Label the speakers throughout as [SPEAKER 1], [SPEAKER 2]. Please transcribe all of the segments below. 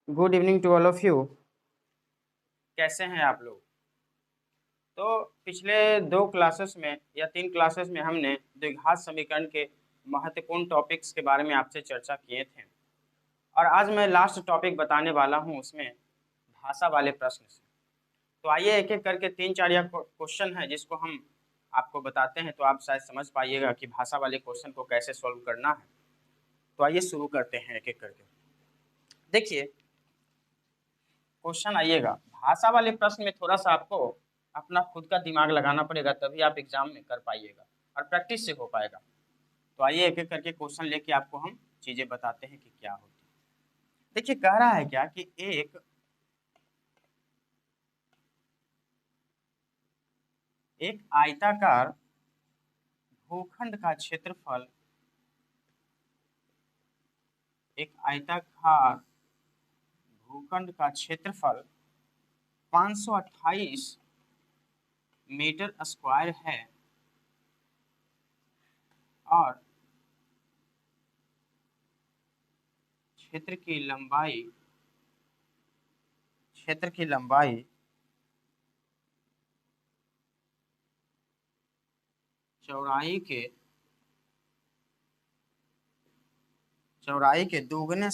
[SPEAKER 1] Good evening to all of you. कैसे हैं आप लोग? तो पिछले दो क्लासेस में या तीन क्लासेस में हमने द्विघात समीकरण के महत्वपूर्ण टॉपिक्स के बारे में आपसे चर्चा किए थे और आज मैं लास्ट टॉपिक बताने वाला हूं, उसमें भाषा वाले प्रश्न से। तो आइए एक एक करके तीन चार या क्वेश्चन है जिसको हम आपको बताते हैं, तो आप शायद समझ पाइएगा कि भाषा वाले क्वेश्चन को कैसे सॉल्व करना है। तो आइए शुरू करते हैं एक एक करके। देखिए क्वेश्चन आइएगा, भाषा वाले प्रश्न में थोड़ा सा आपको अपना खुद का दिमाग लगाना पड़ेगा, तभी आप एग्जाम में कर पाइएगा और प्रैक्टिस से हो पाएगा। तो आइए एक एक करके क्वेश्चन लेके आपको हम चीजें बताते हैं कि क्या होती है। देखिए कह रहा है क्या कि एक आयताकार भूखंड का क्षेत्रफल, एक आयताकार भूखंड का क्षेत्रफल 528 मीटर स्क्वायर है और क्षेत्र की लंबाई चौड़ाई के दुगने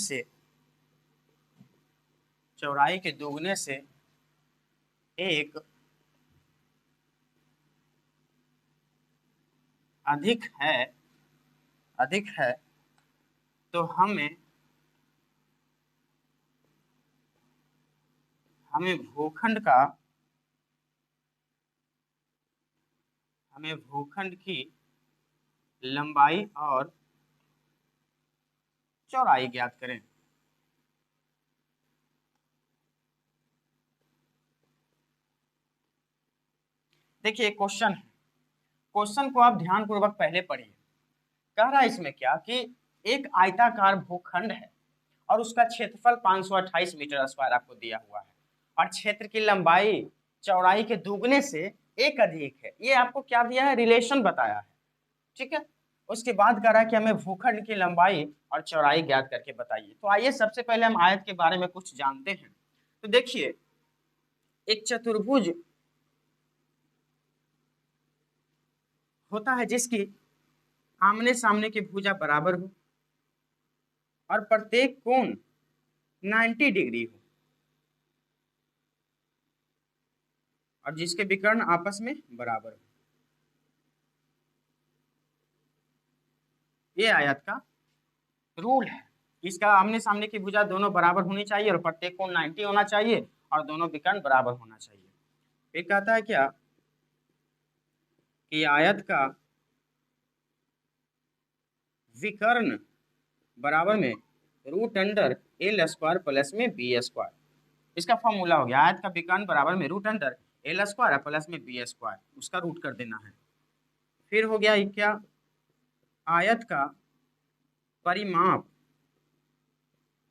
[SPEAKER 1] से एक अधिक है तो हमें भूखंड की लंबाई और चौड़ाई ज्ञात करें। देखिए क्वेश्चन है, क्वेश्चन को आप ध्यानपूर्वक पहले पढ़िए। कह रहा है इसमें क्या कि एक आयताकार भूखंड है और उसका क्षेत्रफल 528 मीटर स्क्वायर आपको दिया हुआ है और क्षेत्र की लंबाई चौड़ाई के दुगने से एक अधिक है। ये आपको क्या दिया है? रिलेशन बताया है। ठीक है, उसके बाद कह रहा है कि हमें भूखंड की लंबाई और चौड़ाई ज्ञात करके बताइए। तो आइए सबसे पहले हम आयत के बारे में कुछ जानते हैं। तो देखिए एक चतुर्भुज होता है जिसकी आमने सामने की भुजा बराबर हो और प्रत्येक कोण 90 डिग्री हो और जिसके विकर्ण आपस में बराबर हो। ये आयत का रूल है। इसका आमने सामने की भुजा दोनों बराबर होनी चाहिए और प्रत्येक कोण 90 होना चाहिए और दोनों विकर्ण बराबर होना चाहिए। फिर कहता है क्या कि आयत का विकर्ण बराबर में root under L square plus में बी स्क्वायर। इसका फॉर्मूला हो गया, आयत का विकर्ण बराबर में root under L square plus में बी स्क्वायर, उसका रूट कर देना है। फिर हो गया क्या, आयत का परिमाप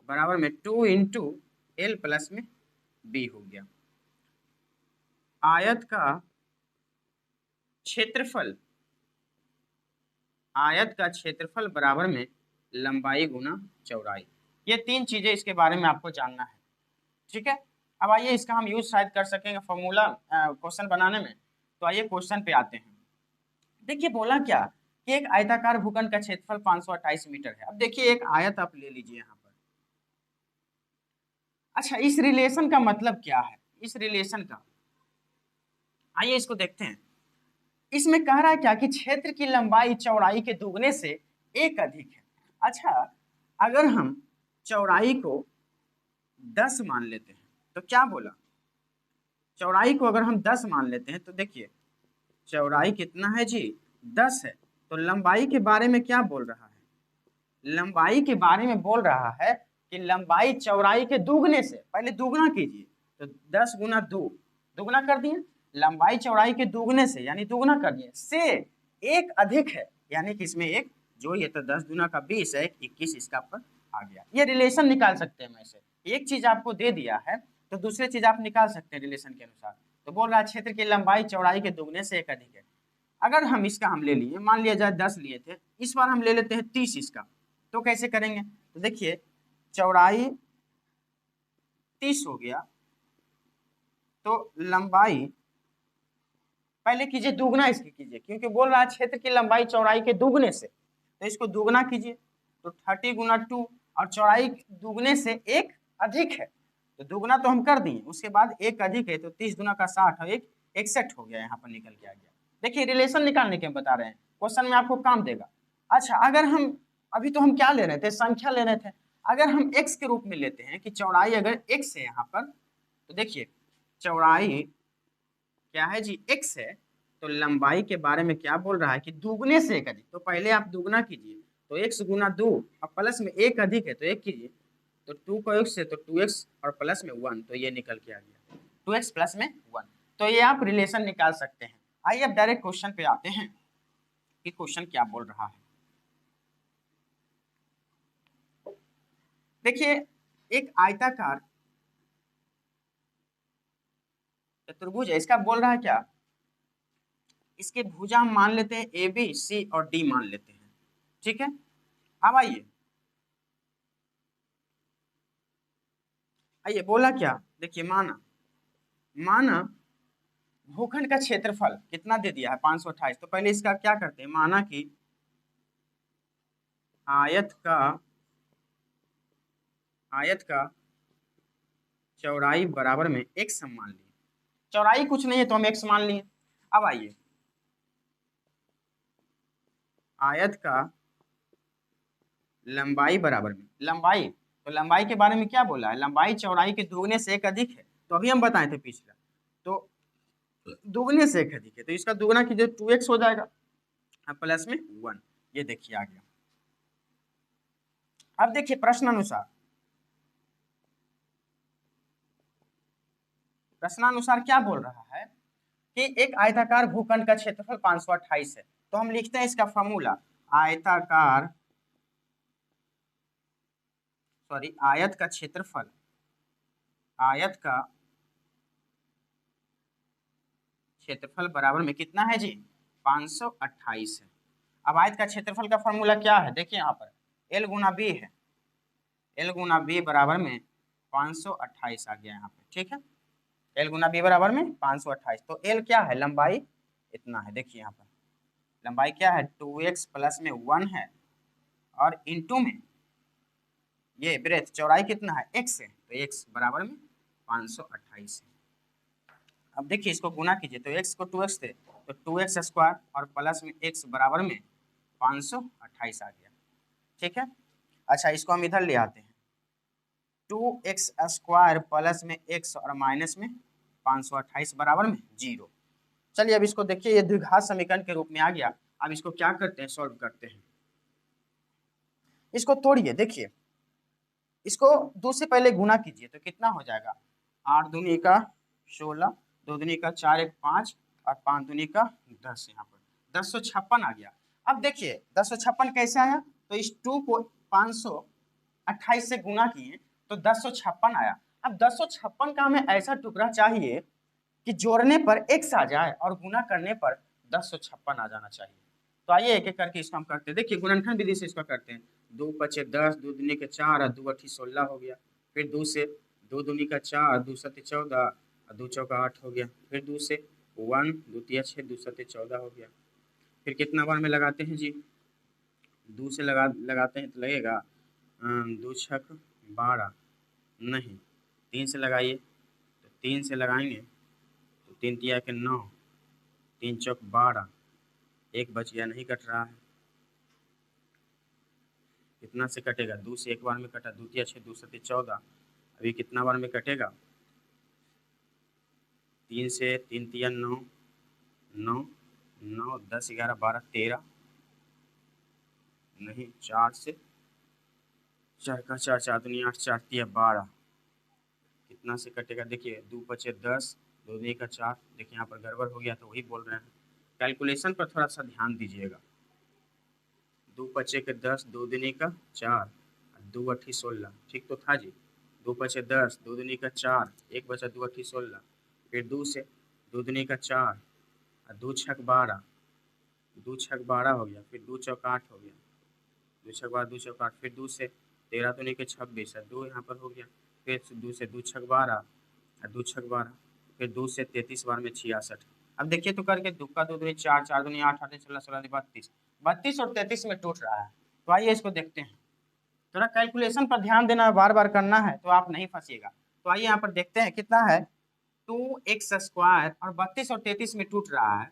[SPEAKER 1] बराबर में 2 इंटू एल प्लस में बी हो गया। आयत का क्षेत्रफल बराबर में लंबाई गुना चौड़ाई। ये तीन चीजें इसके बारे में आपको जानना है। ठीक है, अब आइए इसका हम यूज शायद कर सकेंगे फॉर्मूला क्वेश्चन बनाने में। तो आइए क्वेश्चन पे आते हैं। देखिए बोला क्या कि एक आयताकार भूखंड का क्षेत्रफल 528 मीटर है। अब देखिए एक आयत आप ले लीजिए यहाँ पर। अच्छा, इस रिलेशन का मतलब क्या है? इस रिलेशन का आइए इसको देखते हैं। इसमें कह रहा है क्या कि क्षेत्र की लंबाई चौड़ाई के दुगने से एक अधिक है। अच्छा, अगर हम चौड़ाई को 10 मान लेते हैं तो क्या बोला, चौड़ाई को अगर हम 10 मान लेते हैं तो देखिए चौड़ाई कितना है जी, 10 है। तो लंबाई के बारे में क्या बोल रहा है? लंबाई के बारे में बोल रहा है कि लंबाई चौड़ाई के दुगने से, पहले दुगना कीजिए तो 10 गुना 2, दुगना कर दिए, लंबाई चौड़ाई के दुगने से यानी दुगना कर दिए से एक अधिक है, यानी कि इसमें एक जो ये तो 10 गुना का 20 है, 21 इसका पर आ गया। ये रिलेशन निकाल सकते हैं मैं से, एक चीज आपको दे दिया है तो दूसरी चीज आप निकाल सकते हैं रिलेशन के अनुसार। तो बोल रहा है क्षेत्र की लंबाई चौड़ाई के दुगने से एक अधिक है। अगर हम इसका हम ले लिए, मान लिया जाए 10 लिए थे, इस बार हम ले लेते हैं 30 इसका। तो कैसे करेंगे? तो देखिए चौड़ाई 30 हो गया, तो लंबाई पहले कीजिए दुगना इसकी कीजिए, क्योंकि बोल रहा है क्षेत्र की लंबाई चौड़ाई के दुगने से, तो इसको दुगना कीजिए, तो 30 गुना 2, और चौड़ाई दुगने से एक अधिक है, तो दुगना तो हम कर दिए, उसके बाद एक अधिक है, तो 30 गुना का 60 और एक 61 हो गया, यहाँ पर निकल के आ गया। देखिए रिलेशन निकालने के हम बता रहे हैं, क्वेश्चन में आपको काम देगा। अच्छा, अगर हम अभी तो हम क्या ले रहे थे, संख्या ले रहे थे, अगर हम x के रूप में लेते हैं कि चौड़ाई अगर x है यहाँ पर, तो देखिए चौड़ाई क्या है जी, x है, तो लंबाई के बारे में क्या बोल रहा है कि दुगने से एक अधिक, तो पहले आप दुगना कीजिए, तो x गुना 2 और प्लस में एक अधिक है तो एक कीजिए, तो 2 को x से तो 2x और प्लस में 1, तो ये निकल के आ गया 2x प्लस में 1। तो ये आप रिलेशन निकाल सकते हैं। आइए अब डायरेक्ट क्वेश्चन पे आते हैं कि क्वेश्चन क्या बोल रहा है। देखिए एक आयताकार चतुर्भुज है, इसका बोल रहा है क्या, इसके भुजा हम मान लेते हैं ए बी सी और डी मान लेते हैं, ठीक है। अब आइए आइए बोला क्या, देखिए माना माना भूखंड का क्षेत्रफल कितना दे दिया है 528, तो पहले इसका क्या करते हैं, माना कि आयत का चौड़ाई बराबर में x हम मान लिए, चौड़ाई कुछ नहीं है तो हम x मान लिए। अब आइए आयत का लंबाई बराबर में, लंबाई तो लंबाई के बारे में क्या बोला है, लंबाई चौड़ाई के दुगने से एक अधिक है, तो अभी हम बताए थे पिछला, तो दुगने से एक अधिक है, तो इसका दुगना कीजिए 2x हो जाएगा, प्लस में 1, ये देखिए आ गया। अब देखिए प्रश्नानुसार क्या बोल रहा है कि एक आयताकार भूखंड का क्षेत्रफल 528 है, तो हम लिखते हैं इसका फॉर्मूला, आयताकार आयत का क्षेत्रफल, आयत का क्षेत्रफल बराबर में कितना है जी, 528 है। अब आयत का क्षेत्रफल का फॉर्मूला क्या है, देखिए यहाँ पर L गुना बी है, L गुना बी बराबर में 528 आ गया यहाँ पे, ठीक है। L गुना बी बराबर में 528, तो L क्या है, लंबाई इतना है, देखिए यहाँ पर लंबाई क्या है 2x प्लस में 1 है, और इंटू में ये ब्रेथ चौड़ाई कितना है x है, तो x बराबर में 528 है। अब देखिए इसको गुना कीजिए, तो x को 2x थे तो 2x स्क्वायर और प्लस में x बराबर में 528 आ गया, ठीक है। अच्छा इसको हम इधर ले आते हैं, 2x स्क्वायर प्लस में x और माइनस में 528 बराबर में 0। चलिए अब इसको देखिए, ये द्विघात समीकरण के रूप में आ गया। अब इसको क्या करते हैं, सॉल्व करते हैं, इसको तोड़िए, देखिए इसको 2 से पहले गुना कीजिए तो कितना हो जाएगा, 8 दूनी का 16, 2 दूनी का 4, 1 5 और 5 दूनी का 10, यहाँ पर 1056 आ गया। अब देखिए 1056 कैसे आया, तो इस 2 को 528 से गुना किए तो 1056 आया। अब 1056 का हमें ऐसा टुकड़ा चाहिए कि जोड़ने पर x आ जाए और गुना करने पर 1056 आ जाना चाहिए। तो आइए एक एक करके इसको हम करते हैं, देखिए गुणनखंड विधि से इसको करते हैं, 2 पचे 10, 2 दूनी के 4 और 2 अठी 16 हो गया, फिर 2 से 2 दूनी का 4, 2 सत्ते 14 और 2 चौका 8 हो गया, फिर 2 से 1, 2 तिया 6, 2 सत्ते 14 हो गया, फिर कितना बार में लगाते हैं जी, 2 से लगाते हैं तो लगेगा 2 छक 12, नहीं 3 से लगाइए, तो 3 से लगाएंगे तो 3 तिया के 9, 3 चौक 12, एक बच गया, नहीं कट रहा है, कितना से कटेगा, 2 से एक बार में कटा, 2 तिया 6, 2 सत्ते 14, अभी कितना बार में कटेगा, 3 से 3 तिया 9, 9 9 10 11 12 13, नहीं 4 से 4 का 4, 4 दूनी 8, 4 तिया 12, कितना से कटेगा, देखिए 2 पचे 10, 2 दूनी का 4, देखिए यहाँ पर गड़बड़ हो गया, तो वही बोल रहे हैं, कैलकुलेशन पर थोड़ा सा ध्यान दीजिएगा, 2 पचे के 10, 2 दूनी का 4, 2 अठी 16, ठीक तो था जी, 2 पचे 10, 2 दूनी का 4, एक बचा 2 अठी 16, फिर 2 से 2 दूनी का 4 और 2 छक 12, 2 छक 12 हो गया, फिर 2 चौक 8 हो गया, 2 छक 12, 2 चौक 8, फिर 2 से 13 दूनी के 26 है, 2 यहाँ पर हो गया, फिर 2 से 2 छक 12 और 2 छक 12, फिर 2 से 33 बार में 66। अब देखिए तो करके 2 का 2 दूनी 4, 4 दूनी 8, 8 16 16 32, 32 और 33 में टूट रहा है। तो आइए इसको देखते हैं। थोड़ा कैलकुलेशन पर ध्यान देना, बार बार करना है तो आप नहीं फंसिएगा। तो आइए यहाँ पर देखते हैं कितना है, 2x² और 32 और 33 में टूट रहा है,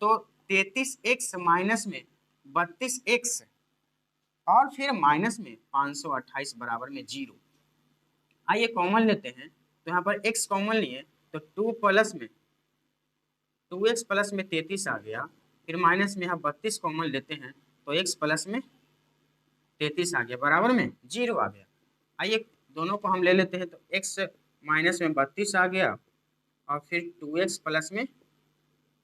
[SPEAKER 1] तो 33x माइनस में 32x और फिर माइनस में 528 बराबर में 0। आइए कॉमन लेते हैं, तो यहाँ पर x कॉमन लिए तो 2 प्लस में 2x प्लस में 33 आ गया, फिर माइनस में यहाँ 32 कॉमन लेते हैं तो x प्लस में 33 आ गया बराबर में 0 आ गया। आइए दोनों को हम ले लेते हैं, तो x माइनस में 32 आ गया और फिर 2x प्लस में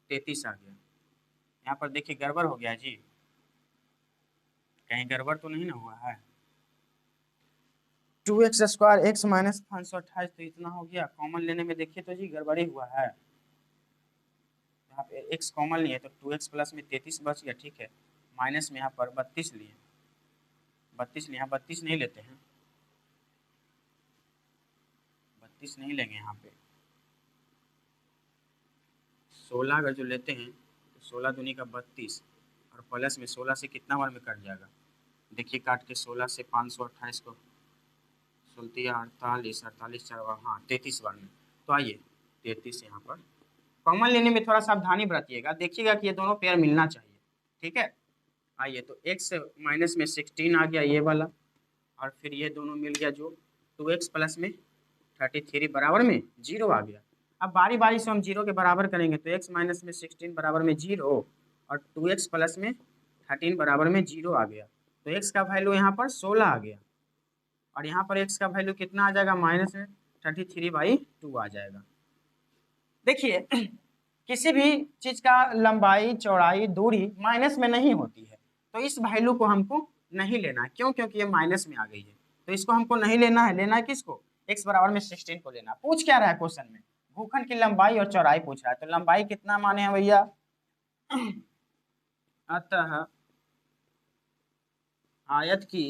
[SPEAKER 1] 33 आ गया। यहाँ पर देखिए गड़बड़ हो गया जी, कहीं गड़बड़ तो नहीं ना हुआ है। 2x² x माइनस 528 तो इतना हो गया, कॉमन लेने में देखिए तो जी गड़बड़ी हुआ है। यहाँ पे x कॉमन लिए तो 2x प्लस में 33 बच गया, ठीक है, माइनस में यहाँ पर 32 लिए, 32 लिए, यहाँ 32 नहीं लेते हैं, 32 नहीं लेंगे, यहाँ पे 16 अगर जो लेते हैं तो 16 दूनी का 32 और प्लस में 16 से कितना बार में कट जाएगा, देखिए काट के 16 से 528 को 16 48 48 4 बार, हाँ 33 बार में। तो आइए 33 यहाँ पर कॉमन लेने में थोड़ा सावधानी बरतिएगा, देखिएगा कि ये दोनों पेयर मिलना चाहिए, ठीक है। आइए तो x माइनस में 16 आ गया ये वाला, और फिर ये दोनों मिल गया जो 2x प्लस में 33 बराबर में 0 आ गया। अब बारी बारी से हम 0 के बराबर करेंगे, तो x माइनस में 16 बराबर में 0 और 2x प्लस में 13 बराबर में 0 आ गया, तो x का वैल्यू यहाँ पर 16 आ गया, और यहाँ पर x का वैल्यू कितना आ जाएगा, माइनस में 33/2 आ जाएगा। देखिए किसी भी चीज का लंबाई चौड़ाई दूरी माइनस में नहीं होती है, तो इस वैल्यू को हमको नहीं लेना है, क्यों, क्योंकि ये माइनस में आ गई है, तो इसको हमको नहीं लेना है। लेना है किसको, x बराबर में 16 को लेना। पूछ क्या रहा है क्वेश्चन में, भूखंड की लंबाई और चौड़ाई पूछ रहा है, तो लंबाई कितना माने हैं भैया, अतः आयत की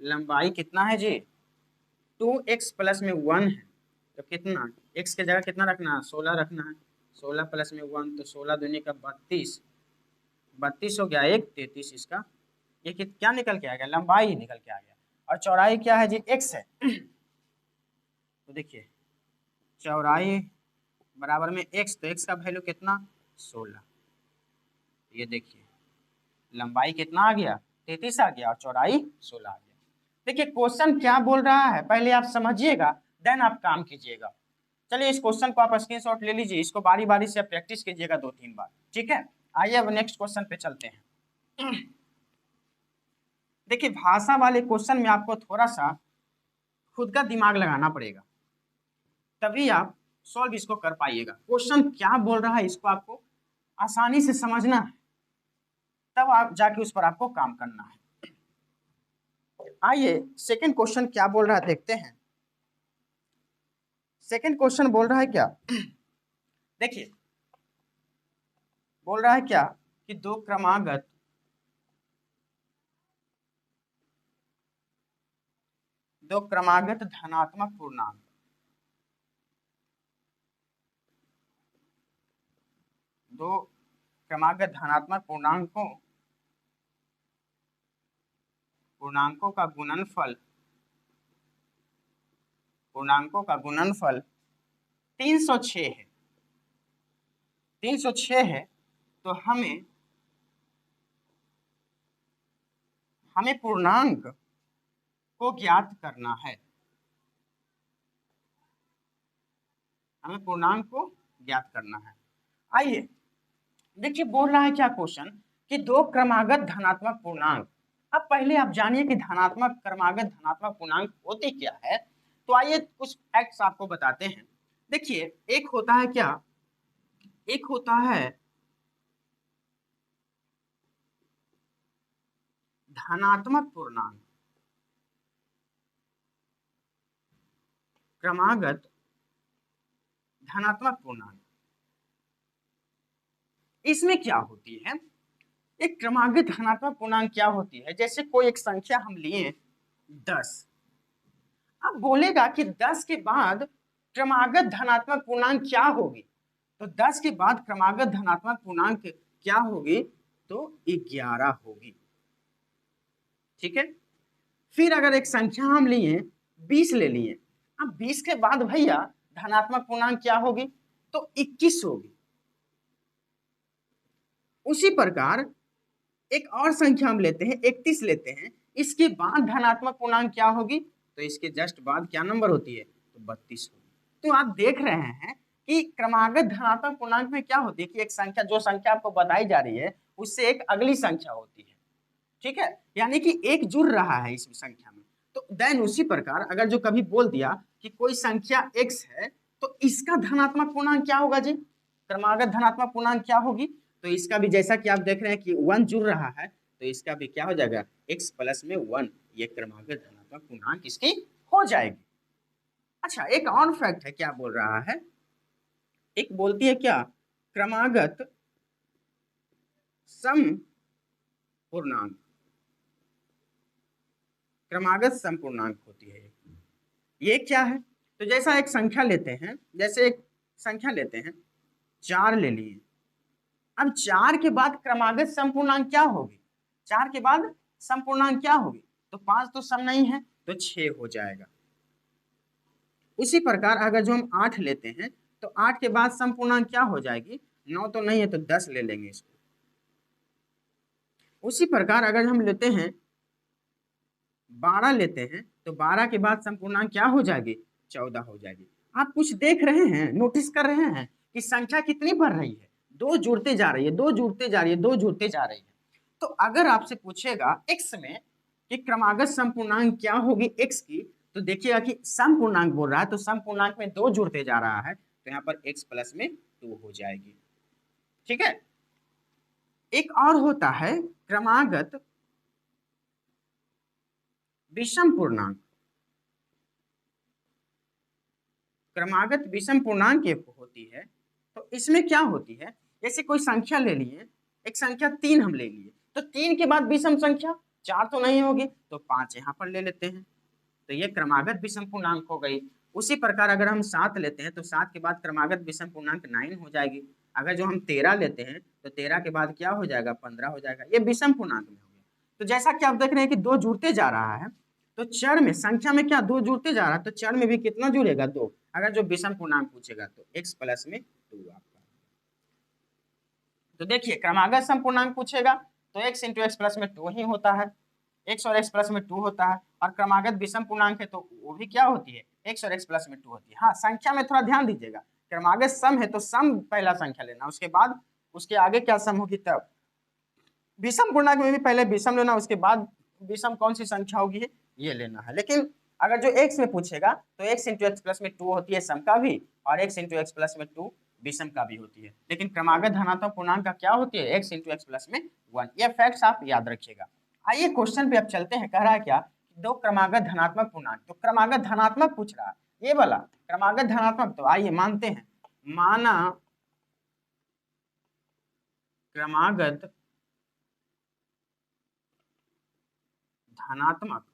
[SPEAKER 1] लंबाई कितना है जी, 2x प्लस में 1 है, तो कितना, x के जगह कितना रखना है, 16 रखना है, 16 प्लस में 1 तो 16 दूनी का 32, 32 हो गया, एक 33 इसका, ये क्या निकल के आ गया, लंबाई ही निकल के आ गया। और चौड़ाई क्या है जी, x है, तो देखिए चौड़ाई बराबर में x, तो x का वैल्यू कितना 16, ये देखिए लंबाई कितना आ गया 33 आ गया और चौड़ाई 16 आ गया। देखिए क्वेश्चन क्या बोल रहा है पहले आप समझिएगा, देन आप काम कीजिएगा। चलिए इस क्वेश्चन को आप स्क्रीनशॉट ले लीजिए, इसको बारी बारी से प्रैक्टिस कीजिएगा 2-3 बार, ठीक है। आइए अब नेक्स्ट क्वेश्चन पे चलते हैं। देखिए भाषा वाले क्वेश्चन में आपको थोड़ा सा खुद का दिमाग लगाना पड़ेगा, तभी आप सॉल्व इसको कर पाइएगा। क्वेश्चन क्या बोल रहा है इसको आपको आसानी से समझना है, तब आप जाके उस पर आपको काम करना है। आइए सेकंड क्वेश्चन क्या बोल रहा है देखते हैं। सेकंड क्वेश्चन बोल रहा है क्या, देखिए बोल रहा है क्या कि दो क्रमागत धनात्मक पूर्णांक, दो क्रमागत धनात्मक पूर्णांकों का गुणनफल 306 है, 306 है, तो हमें पूर्णांक को ज्ञात करना है, हमें पूर्णांक को ज्ञात करना है। आइए देखिए बोल रहा है क्या क्वेश्चन कि दो क्रमागत धनात्मक पूर्णांक। अब पहले आप जानिए कि क्रमागत धनात्मक पूर्णांक होते क्या है, तो आइए कुछ फैक्ट्स आपको बताते हैं। देखिए एक होता है क्या, एक होता है धनात्मक पूर्णांक, क्रमागत धनात्मक पूर्णांक। इसमें क्या होती है, एक क्रमागत धनात्मक पूर्णांक क्या होती है, जैसे कोई एक संख्या हम लिए 10, अब बोलेगा कि 10 के बाद क्रमागत धनात्मक पूर्णांक क्या होगी, तो 10 के बाद क्रमागत धनात्मक पूर्णांक क्या होगी, तो 11 होगी। ठीक है, फिर अगर एक संख्या हम लिए 20 ले लिए, अब 20 के बाद भैया धनात्मक पूर्णांक क्या होगी, तो 21 होगी। उसी प्रकार एक और संख्या हम लेते हैं 31 लेते हैं, इसके बाद धनात्मक पूर्णांक क्या होगी, तो इसके जस्ट बाद क्या नंबर होती है, तो 32 होगी। तो आप देख रहे हैं कि क्रमागत धनात्मक पूर्णांक में क्या होती है कि एक संख्या, जो संख्या आपको बताई जा रही है उससे एक अगली संख्या होती है। ठीक है, यानी कि एक जुड़ रहा है इस संख्या में। तो देन उसी प्रकार अगर जो कभी बोल दिया कि कोई संख्या x है तो इसका धनात्मक पूर्णांक क्या होगा जी, क्रमागत धनात्मक पूर्णांक क्या होगी, तो इसका भी जैसा कि आप देख रहे हैं कि 1 जुड़ रहा है तो इसका भी क्या हो जाएगा, x प्लस में 1, ये क्रमागत धनात्मक पूर्णांक इसकी हो जाएगी। अच्छा, एक और फैक्ट है, क्या बोल रहा है, एक बोलती है क्या, क्रमागत सम पूर्णांक, क्रमागत सम पूर्णांक होती है। ये क्या है, तो जैसा एक संख्या लेते हैं, जैसे एक संख्या लेते हैं 4 ले लिए, अब 4 के बाद क्रमागत समपूर्णांक क्या होगी, 4 के बाद समपूर्णांक क्या होगी, तो 5 तो सम नहीं है तो 6 हो जाएगा। उसी प्रकार अगर जो हम 8 लेते हैं तो 8 के बाद समपूर्णांक क्या हो जाएगी, 9 तो नहीं है तो 10 ले लेंगे इसको। उसी प्रकार अगर हम लेते हैं 12 लेते हैं तो 12 के बाद समपूर्णांक क्या हो जाएगी, 14 हो जाएगी। आप कुछ देख रहे हैं, नोटिस कर रहे हैं कि संख्या कितनी बढ़ रही है, 2 जुड़ते जा रही है, 2 जुड़ते जा रही है, 2 जुड़ते जा रही है। तो अगर आपसे पूछेगा x में कि क्रमागत समपूर्णांक क्या होगी x की, तो देखिएगा कि समपूर्णांक बोल रहा है तो समपूर्णांक में 2 जुड़ते जा रहा है तो यहाँ पर x प्लस में 2 हो जाएगी। ठीक है, एक और होता है क्रमागत विषम पूर्णांक, क्रमागत विषम पूर्णांक एक होती है। तो इसमें क्या होती है, जैसे कोई संख्या ले लिए, एक संख्या 3 हम ले लिए, तो 3 के बाद विषम संख्या 4 तो नहीं होगी तो 5 यहाँ पर ले लेते हैं, तो ये क्रमागत विषम पूर्णांक हो गई। उसी प्रकार अगर हम 7 लेते हैं तो 7 के बाद क्रमागत विषम पूर्णांक 9 हो जाएगी। अगर जो हम 13 लेते हैं तो 13 के बाद क्या हो जाएगा, 15 हो जाएगा, ये विषम पूर्णांक में हो गया। तो जैसा कि आप देख रहे हैं कि 2 जुड़ते जा रहा है, तो चर में, संख्या में क्या 2 जुड़ते जा रहा है तो चर में भी कितना जुड़ेगा, 2। अगर जो विषम पूर्णांक पूछेगा तो x प्लस में 2 आपका। तो देखिए क्रमागत समपूर्णांक पूछेगा तो x इंटू एक्स प्लस में 2 ही होता है, x और x प्लस में 2 होता है, और क्रमागत विषम पूर्णांक है तो वो भी क्या होती है, x और x प्लस में 2 होती है। हाँ, संख्या में थोड़ा ध्यान दीजिएगा, क्रमागत सम है तो सम पहला संख्या लेना, उसके बाद उसके आगे क्या सम होगी तब। विषम पूर्णांक में भी पहले विषम लेना, उसके बाद विषम कौन सी संख्या होगी ये लेना है। लेकिन अगर जो x में पूछेगा तो x इंटू एक्स प्लस में 2 होती है सम का भी, और x इंटू एक्स प्लस में 2 विषम का भी होती है। लेकिन क्रमागत धनात्मक पूर्णांक का क्या होती है, x इंटू एक्स प्लस में 1। ये फैक्ट्स आप याद रखिएगा। आइए क्वेश्चन पे अब चलते हैं, कह रहा है क्या, दो क्रमागत धनात्मक पूर्णांक, तो क्रमागत धनात्मक पूछ रहा है ये वाला क्रमागत धनात्मक, तो आइए मानते हैं, माना क्रमागत धनात्मक,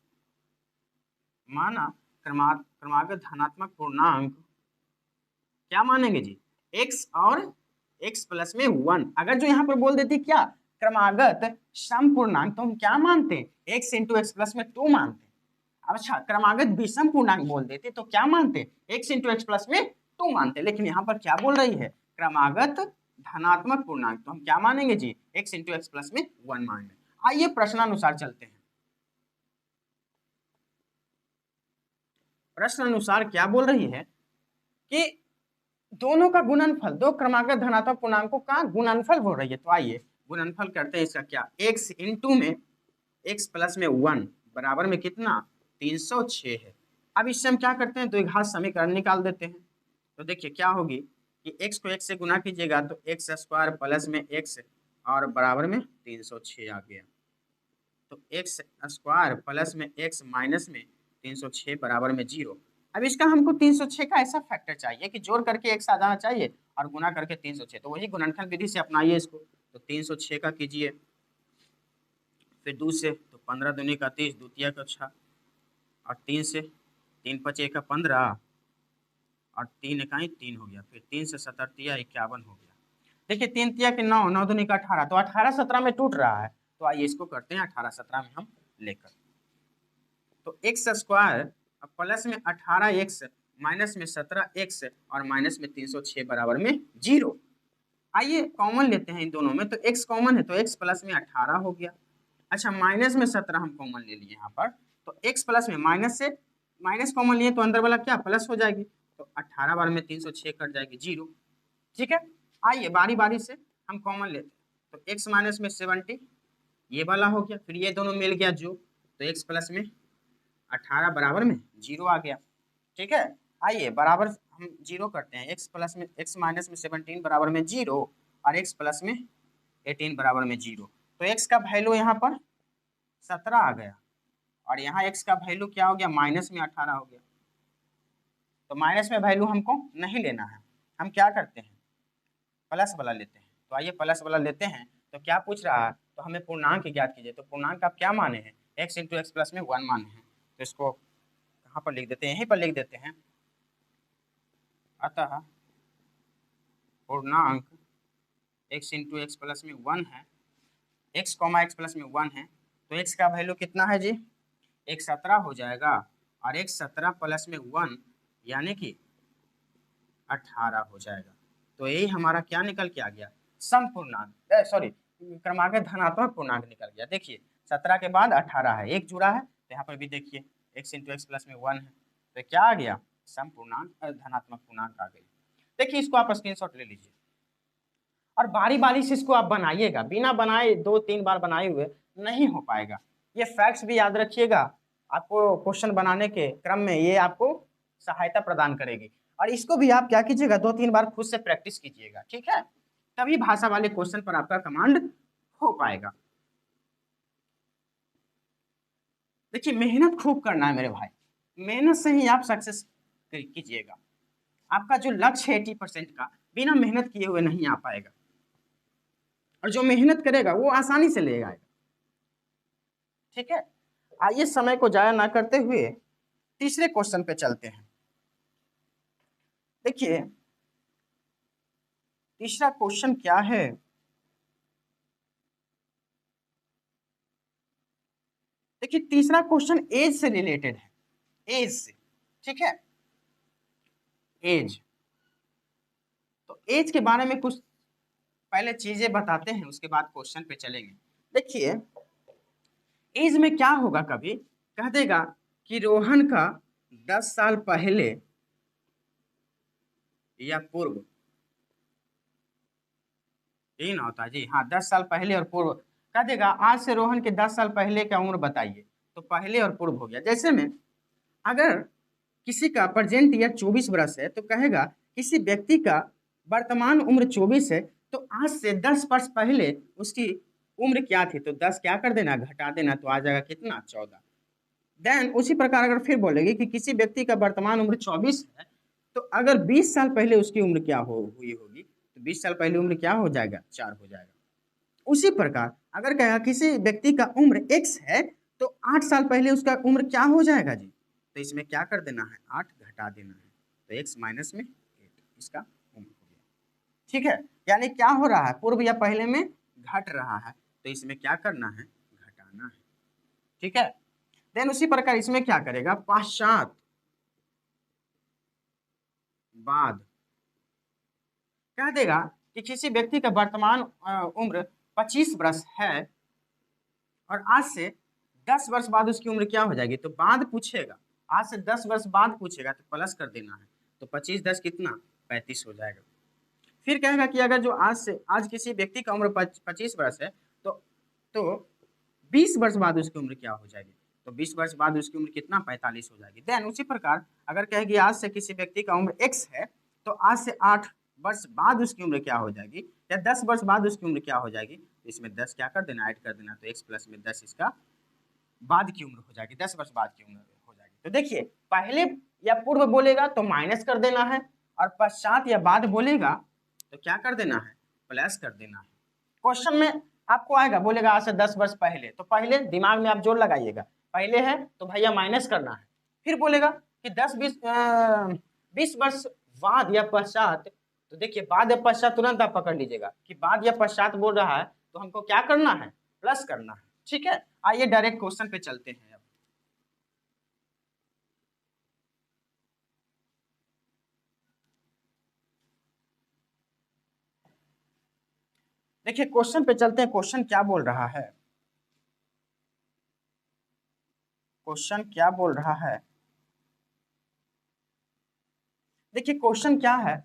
[SPEAKER 1] माना क्रमागत धनात्मक पूर्णांक क्या मानेंगे जी, x और x प्लस में 1। अगर जो यहाँ पर बोल देती क्या क्रमागत सम पूर्णांक तो हम क्या मानते हैं, x इंटू एक्स प्लस में 2 मानते। अच्छा, क्रमागत विषम पूर्णांक बोल देते तो क्या मानते, x इंटू एक्स प्लस में 2 मानते। लेकिन यहाँ पर क्या बोल रही है, क्रमागत धनात्मक पूर्णांक, तो हम क्या मानेंगे जी, x इंटू एक्स प्लस में 1 मान लें। आइए प्रश्नानुसार चलते हैं। प्रश्न अनुसार क्या बोल रही है कि दोनों का गुणनफल, दो क्रमागत धनात्मक पूर्णांकों का गुणनफल बोल रही है। तो आइए गुणनफल करते हैं इसका, क्या x इंटू में x प्लस में 1 बराबर में कितना 306 है। अब इससे हम क्या करते हैं, द्विघात समीकरण निकाल देते हैं। तो देखिए क्या होगी कि x को x से गुना कीजिएगा तो x स्क्वायर प्लस में x और बराबर में 306 आ गया। तो x स्क्वायर प्लस में x माइनस में 306 बराबर में 0। अब इसका हमको 306 का ऐसा फैक्टर चाहिए कि जोड़ करके x आ जाना चाहिए और गुना करके 306, तो वही गुणनफल विधि से अपनाइए इसको। तो 306 का कीजिए, फिर 2 से तो 15 दूनी का 30, द्वितीय का 6 और 3 से 3 पचे का 15 और 3 इकाई 3 हो गया, फिर 3 से 7 तिया 51 हो गया। देखिए 3 तिया के 9, 9 दूनी का 18, तो 18 17 में टूट रहा है, तो आइए इसको करते हैं 18 17 में हम लेकर। तो एक्स स्क्वायर प्लस में 18x माइनस में 17x और माइनस में 306 बराबर में 0। आइए कॉमन लेते हैं इन दोनों में, तो x कॉमन है तो x प्लस में 18 हो गया। अच्छा माइनस में 17 हम कॉमन ले लिए यहाँ पर, तो x प्लस में माइनस से माइनस कॉमन लिए तो अंदर वाला क्या प्लस हो जाएगी, तो 18 बार में 306 कट जाएगी 0। ठीक है, आइए बारी बारी से हम कॉमन लेते हैं, तो x माइनस में 70 ये वाला हो गया, फिर ये दोनों मिल गया जो, तो x प्लस में 18 बराबर में 0 आ गया। ठीक है, आइए बराबर हम 0 करते हैं, x प्लस में x माइनस में 17 बराबर में 0 और x प्लस में 18 बराबर में 0। तो x का वैल्यू यहाँ पर 17 आ गया और यहाँ x का वैल्यू क्या हो गया, माइनस में 18 हो गया। तो माइनस में वैल्यू हमको नहीं लेना है, हम क्या करते हैं प्लस वाला लेते हैं। तो आइए प्लस वाला लेते हैं, तो क्या पूछ रहा है, तो हमें पूर्णांक ज्ञात कीजिए। तो पूर्णांक आप क्या माने हैं, x इंटू एक्स प्लस में 1 माने हैं, तो इसको कहाँ पर लिख देते हैं, यहीं पर लिख देते हैं। अतः पूर्णांक x इंटू एक्स प्लस में 1 है, x कॉमा एक्स प्लस में 1 है, तो x का वैल्यू कितना है जी, x 17 हो जाएगा और x 17 प्लस में 1 यानी कि 18 हो जाएगा। तो यही हमारा क्या निकल के आ गया, सम पूर्णांक, सॉरी क्रमांक धनात्मक पूर्णांक निकल गया। देखिए 17 के बाद 18 है, एक जुड़ा है, तो यहाँ पर भी देखिए x इंटू एक्स प्लस में 1 है, तो क्या आ गया, सम पूर्णांक धनात्मक पूर्णांक आ गई। देखिए इसको आप स्क्रीनशॉट ले लीजिए और बारी बारी से इसको आप बनाइएगा, बिना बनाए 2-3 बार बनाए हुए नहीं हो पाएगा। ये फैक्ट्स भी याद रखिएगा, आपको क्वेश्चन बनाने के क्रम में ये आपको सहायता प्रदान करेगी। और इसको भी आप क्या कीजिएगा, 2-3 बार खुद से प्रैक्टिस कीजिएगा, ठीक है, तभी भाषा वाले क्वेश्चन पर आपका कमांड हो पाएगा। देखिए मेहनत खूब करना है मेरे भाई, मेहनत से ही आप सक्सेस कीजिएगा। आपका जो लक्ष्य है 80% का, बिना मेहनत किए हुए नहीं आ पाएगा, और जो मेहनत करेगा वो आसानी से ले आएगा। ठीक है, आइए समय को जाया ना करते हुए तीसरे क्वेश्चन पे चलते हैं। देखिए तीसरा क्वेश्चन क्या है, देखिए तीसरा क्वेश्चन एज से रिलेटेड है, एज से। ठीक है, एज, तो एज के बारे में कुछ पहले चीजें बताते हैं, उसके बाद क्वेश्चन पे चलेंगे। देखिए एज में क्या होगा, कभी कह देगा कि रोहन का 10 साल पहले या पूर्व, यही ना होता है जी, हाँ 10 साल पहले और पूर्व, कह देगा आज से रोहन के 10 साल पहले का उम्र बताइए, तो पहले और पूर्व हो गया। जैसे में अगर किसी का प्रेजेंट ईयर 24 वर्ष है, तो कहेगा किसी व्यक्ति का वर्तमान उम्र 24 है, तो आज से 10 वर्ष पहले उसकी उम्र क्या थी, तो 10 क्या कर देना, घटा देना, तो आ जाएगा कितना, 14। देन उसी प्रकार अगर फिर बोलेगी कि किसी व्यक्ति का वर्तमान उम्र 24 है, तो अगर 20 साल पहले उसकी उम्र क्या हुई होगी, तो 20 साल पहले उम्र क्या हो जाएगा, 4 हो जाएगा। उसी प्रकार अगर कहेगा किसी व्यक्ति का उम्र x है, तो 8 साल पहले उसका उम्र क्या हो जाएगा जी, तो इसमें क्या कर देना है, 8 घटा देना है, तो x माइनस में 8 इसका उम्र हो गया। ठीक है, यानी क्या हो रहा है, पूर्व या पहले में घट रहा है, तो इसमें क्या करना है, घटाना है। ठीक है, देन उसी प्रकार इसमें क्या करेगा, पश्चात बाद कह देगा कि किसी व्यक्ति का वर्तमान उम्र 25 वर्ष है और आज से 10 वर्ष बाद उसकी उम्र क्या हो जाएगी, तो बाद पूछेगा, आज से 10 वर्ष बाद पूछेगा, तो प्लस कर देना है, तो 25 10 कितना, 35 हो जाएगा। फिर कहेगा कि अगर जो आज किसी व्यक्ति का उम्र 25 वर्ष है, तो 20 वर्ष बाद उसकी उम्र क्या हो जाएगी, तो 20 वर्ष बाद उसकी उम्र कितना, 45 हो जाएगी। देन उसी प्रकार अगर कहेगी आज से किसी व्यक्ति का उम्र x है, तो आज से 8 वर्ष बाद उसकी उम्र क्या हो जाएगी, या 10 वर्ष बाद उसकी उम्र क्या हो जाएगी, तो इसमें 10 क्या कर देना, ऐड कर देना, तो x प्लस में 10 इसका बाद की उम्र हो जाएगी, 10 वर्ष बाद की उम्र हो जाएगी। तो देखिए पहले या पूर्व बोलेगा तो माइनस कर देना है, और पश्चात या बाद बोलेगा तो क्या कर देना है, प्लस कर देना है। क्वेश्चन में आपको आएगा, बोलेगा आज से 10 वर्ष पहले, तो पहले दिमाग में आप जोड़ लगाइएगा, पहले है तो भैया माइनस करना है। फिर बोलेगा कि 20 वर्ष बाद या पश्चात, तो देखिए बाद या पश्चात तुरंत आप पकड़ लीजिएगा कि बाद या पश्चात बोल रहा है तो हमको क्या करना है, प्लस करना है। ठीक है, आइए डायरेक्ट क्वेश्चन पे चलते हैं। अब देखिए क्वेश्चन पे चलते हैं, क्वेश्चन क्या बोल रहा है, क्वेश्चन क्या बोल रहा है। देखिए क्वेश्चन क्या है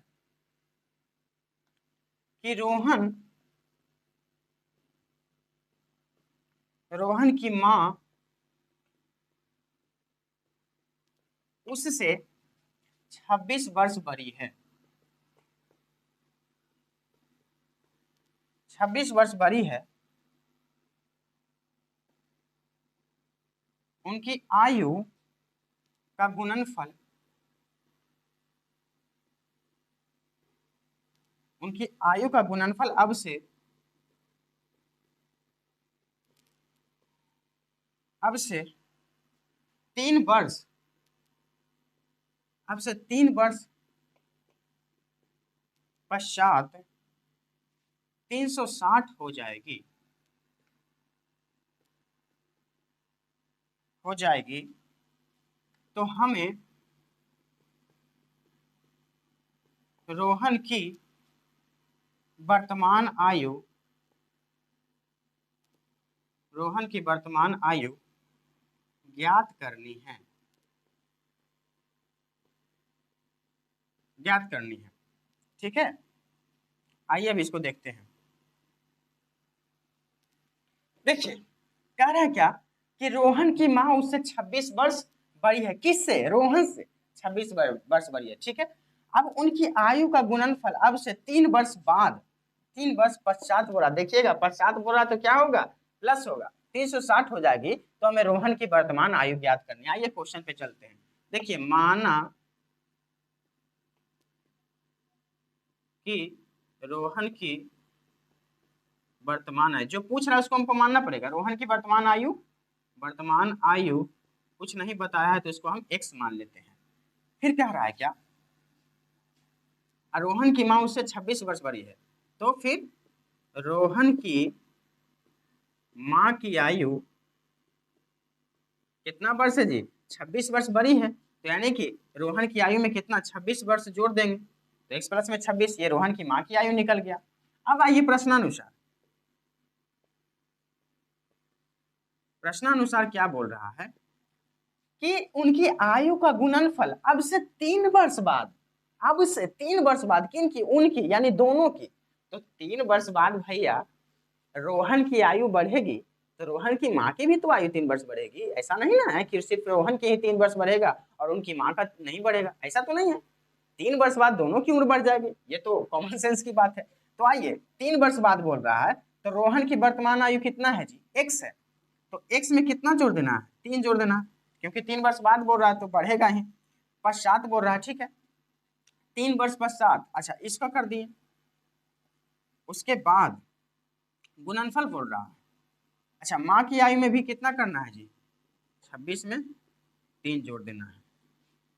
[SPEAKER 1] कि रोहन रोहन की माँ उससे 26 वर्ष बड़ी है, 26 वर्ष बड़ी है। उनकी आयु का गुणनफल, उनकी आयु का गुणनफल अब से 3 वर्ष, अब से 3 वर्ष पश्चात 360 हो जाएगी, तो हमें रोहन की वर्तमान आयु, रोहन की वर्तमान आयु ज्ञात करनी है, ज्ञात करनी है। ठीक है, आइए अब इसको देखते हैं। देखिए कह रहा है क्या कि रोहन की माँ उससे 26 वर्ष बड़ी है, किससे, रोहन से 26 वर्ष बड़ी है। ठीक है, अब उनकी आयु का गुणनफल अब से 3 वर्ष बाद, 3 वर्ष पश्चात बोला, देखिएगा पश्चात बोला तो क्या होगा, प्लस होगा, 360 हो जाएगी, तो हमें रोहन की वर्तमान आयु ज्ञात करनी है। आइए क्वेश्चन पे चलते हैं। देखिए माना कि रोहन की वर्तमान आयु, जो पूछ रहा है उसको हमको मानना पड़ेगा, रोहन की वर्तमान आयु, वर्तमान आयु कुछ नहीं बताया है तो इसको हम x मान लेते हैं। फिर कह रहा है क्या, रोहन की माँ उससे 26 वर्ष बड़ी है, तो फिर रोहन की माँ की आयु कितना वर्ष है जी, 26 वर्ष बड़ी है, तो यानी कि रोहन की आयु में कितना, 26 वर्ष जोड़ देंगे तो x प्लस में 26, ये रोहन की माँ की आयु निकल गया। अब आइए प्रश्नानुसार, प्रश्नानुसार क्या बोल रहा है कि उनकी आयु का गुणनफल अब से 3 वर्ष बाद, अब से 3 वर्ष बाद, किनकी, उनकी यानी दोनों की, तो 3 वर्ष बाद भैया रोहन की आयु बढ़ेगी तो रोहन की माँ की भी तो आयु 3 वर्ष बढ़ेगी। ऐसा नहीं ना है कि सिर्फ रोहन की ही 3 वर्ष बढ़ेगा और उनकी माँ का नहीं बढ़ेगा, ऐसा तो नहीं है। 3 वर्ष बाद दोनों की उम्र बढ़ जाएगी, ये तो कॉमन सेंस की बात है। तो आइए 3 वर्ष बाद बोल रहा है तो रोहन की वर्तमान आयु कितना है जी, x है, तो x में कितना जोड़ देना है, 3 जोड़ देना है, क्योंकि 3 वर्ष बाद बोल रहा है तो बढ़ेगा ही, पश्चात बोल रहा है। ठीक है, 3 वर्ष पश्चात, अच्छा इसका कर दिए, उसके बाद गुणनफल बोल रहा है। अच्छा माँ की आयु में भी कितना करना है जी, 26 में 3 जोड़ देना है,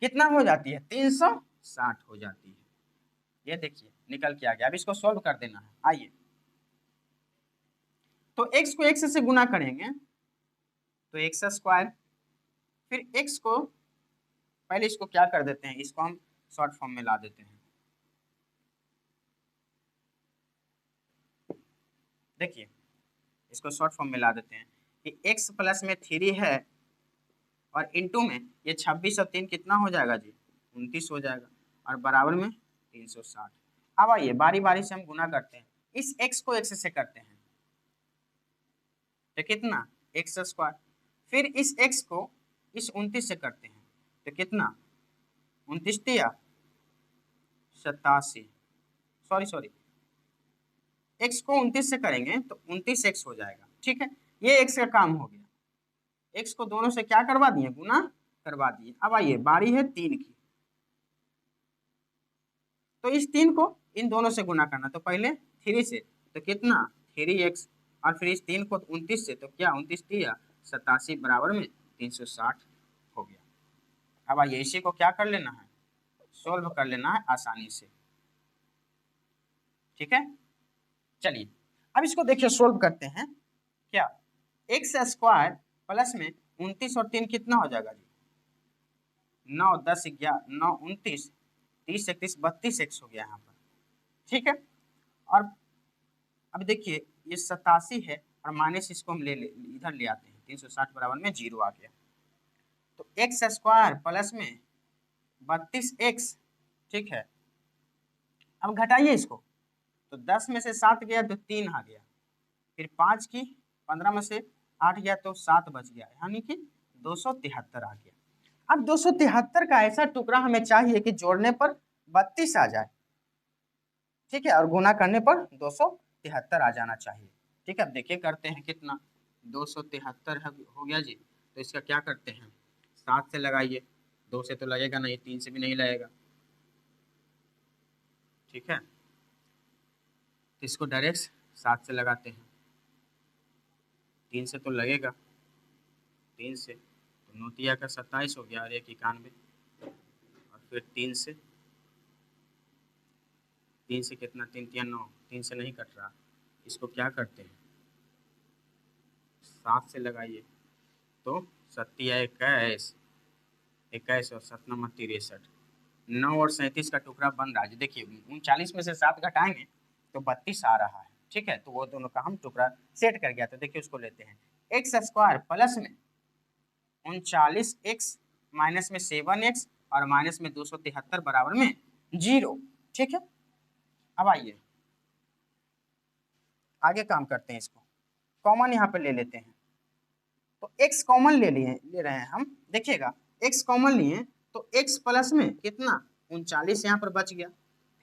[SPEAKER 1] कितना हो जाती है, 360 हो जाती है। ये देखिए निकल के आ गया। अब इसको सॉल्व कर देना है। आइए तो x को x से गुना करेंगे तो x स्क्वायर, फिर x को पहले इसको क्या कर देते हैं, इसको हम शॉर्ट फॉर्म में ला देते हैं। देखिए इसको शॉर्ट फॉर्म में ला देते हैं कि x प्लस में 3 है और इंटू में ये 26 और 3 कितना हो जाएगा जी, 29 हो जाएगा, और बराबर में 360। अब आइए बारी बारी से हम गुना करते हैं, इस x को x से करते हैं तो कितना, एक्स स्क्वायर, फिर इस x को इस 29 से करते हैं तो कितना, 29 तिया 87, सॉरी x को 29 से करेंगे तो 29x हो जाएगा। ठीक है, ये x का काम हो गया, x को दोनों से क्या करवा दिए, गुना करवा दिए। अब आइए बारी है 3 की, तो इस 3 को इन दोनों से गुना करना, तो पहले 3 से तो कितना 3x, और फिर इस 3 को 29 से तो क्या 29 तिया 87 बराबर में 360 हो गया। अब आइए इसी को क्या कर लेना है, सोल्व कर लेना है आसानी से। ठीक है, चलिए अब इसको देखिए सोल्व करते हैं। क्या एक्स स्क्वायर प्लस में 29 और 3 कितना हो जाएगा जी, 9 10 11 9 29 30 31 32 एक्स हो गया यहाँ पर। ठीक है, और अब देखिए ये 87 है और माइनस इसको हम इधर ले आते हैं, 360 बराबर में 0 आ गया। तो एक्स स्क्वायर प्लस में 32 एक्स, ठीक है। अब घटाइए इसको, तो 10 में से 7 गया तो 3 आ गया, फिर 5 की 15 में से 8 गया तो 7 बच गया, यानी कि 273 आ गया। अब 273 का ऐसा टुकड़ा हमें चाहिए कि जोड़ने पर 32 आ जाए, ठीक है, और गुना करने पर 273 आ जाना चाहिए। ठीक है, अब देखिए करते हैं कितना, 273 हो गया जी। तो इसका क्या करते हैं, 7 से लगाइए, 2 से तो लगेगा नहीं, 3 से भी नहीं लगेगा। ठीक है, तो इसको डायरेक्ट 7 से लगाते हैं, 3 से तो लगेगा, 3 से तो 9 का 27 हो गया और 1 91, और फिर 3 से कितना, 3 3 9, 3 से नहीं कट रहा, इसको क्या करते हैं 7 से लगाइए, तो 21 21 और 7 9 63, 9 और 37 का टुकड़ा बन रहा है। देखिए 39 में से 7 घटाएंगे तो 32 आ रहा है। ठीक है, तो वो दोनों का हम टुकड़ा सेट कर गया। तो देखिए उसको लेते हैं, एक्स स्क्वायर प्लस में 39 एक्स माइनस में 7 एक्स और माइनस में 273 बराबर में 0। ठीक है, अब आइए आगे काम करते हैं, इसको कॉमन यहाँ पे ले लेते हैं। तो x कॉमन ले रहे हैं हम, देखिएगा x कॉमन लिए तो x प्लस में कितना 39 यहाँ पर बच गया,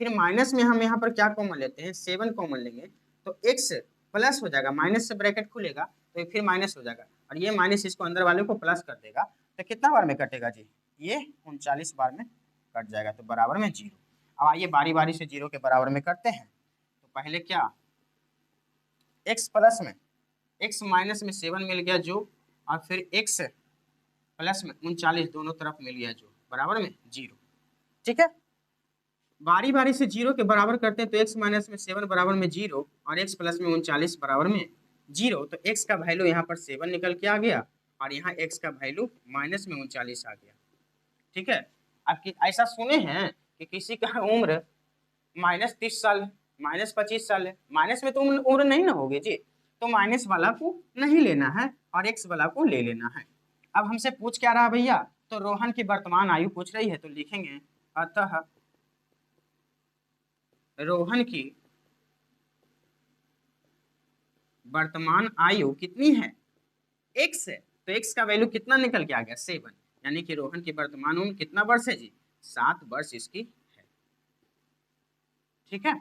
[SPEAKER 1] फिर माइनस में हम यहाँ पर क्या कॉमन लेते हैं, 7 कॉमन लेंगे तो x प्लस हो जाएगा, माइनस से ब्रैकेट खुलेगा तो फिर माइनस हो जाएगा, और ये माइनस इसको अंदर वाले को प्लस कर देगा, तो कितना बार में कटेगा जी, ये 39 बार में कट जाएगा, तो बराबर में 0। अब आइए बारी बारी से 0 के बराबर में करते हैं। तो पहले क्या, x प्लस में x माइनस में 7 मिल गया जो, और फिर x प्लस में 39 दोनों तरफ मिल गया जो, बराबर में 0। ठीक है, बारी बारी से 0 के बराबर करते हैं, तो x माइनस में 7 बराबर में 0 और x प्लस में 39 बराबर में 0। तो x का वैल्यू यहाँ पर 7 निकल के आ गया और यहाँ x का वैल्यू माइनस में 39 आ गया। ठीक है, अब ऐसा सुने हैं कि किसी का उम्र माइनस 30 साल है, माइनस 25 साल है, माइनस में तो उम्र नहीं ना होगी जी, तो माइनस वाला को नहीं लेना है और एक्स वाला को ले लेना है। अब हमसे पूछ क्या रहा भैया, तो रोहन की वर्तमान आयु पूछ रही है, तो लिखेंगे अतः रोहन की वर्तमान आयु कितनी है, एक्स है, तो एक्स का वैल्यू कितना निकल के आ गया 7, यानी कि रोहन की वर्तमान उम्र कितना वर्ष है जी, 7 वर्ष इसकी है। ठीक है,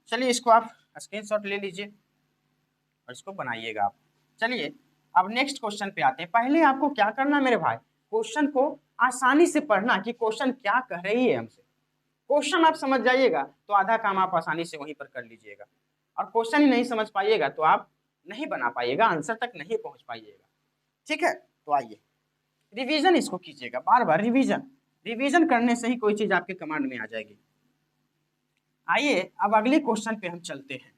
[SPEAKER 1] चलिए इसको आप स्क्रीनशॉट ले लीजिए और इसको बनाइएगा आप। चलिए अब नेक्स्ट क्वेश्चन पे आते हैं। पहले आपको क्या करना है मेरे भाई, क्वेश्चन को आसानी से पढ़ना कि क्वेश्चन क्या कह रही है हमसे। क्वेश्चन आप समझ जाइएगा तो आधा काम आप आसानी से वहीं पर कर लीजिएगा, और क्वेश्चन ही नहीं समझ पाइएगा तो आप नहीं बना पाइएगा, आंसर तक नहीं पहुंच पाइएगा। ठीक है, तो आइए रिवीजन इसको कीजिएगा, बार बार रिवीजन, रिवीजन करने से ही कोई चीज आपके कमांड में आ जाएगी। आइए अब अगले क्वेश्चन पे हम चलते हैं।